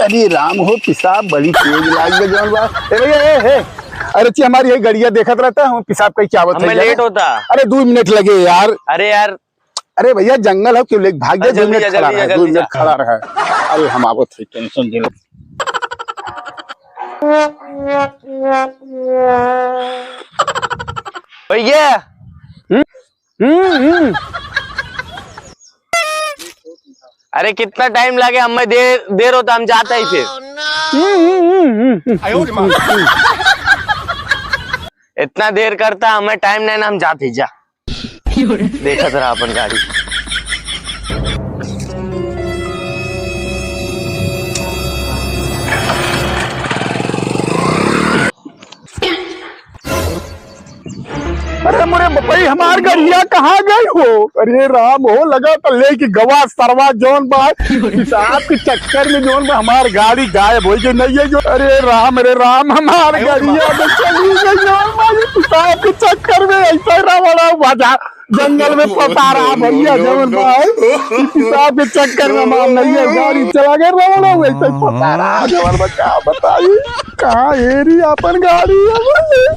अरे राम हो पिसाब बड़ी तेज लाग गई जौन बा। ए भैया ए अरे ची हमारी ये गड़िया देखत रहता हूँ पिसाब कहीं क्या होता हमें लेट होता। अरे 2 मिनट लगे यार। अरे यार अरे भैया जंगल है क्यों लेके भाग गया। 2 मिनट खड़ा रहा, 2 मिनट खड़ा रहा। अरे हम आवत थे टेंशन दे। भैया अरे कितना टाइम लगे, हमें देर होता, हम जाते ही फिर। इतना देर करता, हमें टाइम नहीं ना, हम जाते जा। देखा जरा अपन गाड़ी। अरे मोरे भाई हमार गड़िया कहाँ गई हो। अरे राम हो लगा तो ले की गवा सरवा जौन बा पिसाब के चक्कर में जौन बा हमार गाड़ी गायब हो गई नहीं है जो। अरे राम हमार गड़िया तो चली गई जौन बा पिसाब के चक्कर में। ऐसा रवड़ा बाजा जंगल में पता रहा भैया जौन बा पिसाब के चक्कर में हमार नहीं है गाड़ी चला गया रवड़ा वैसे पता रहा जौन बा। क्या बताइए कहाँ एरी अपन गाड़ी है।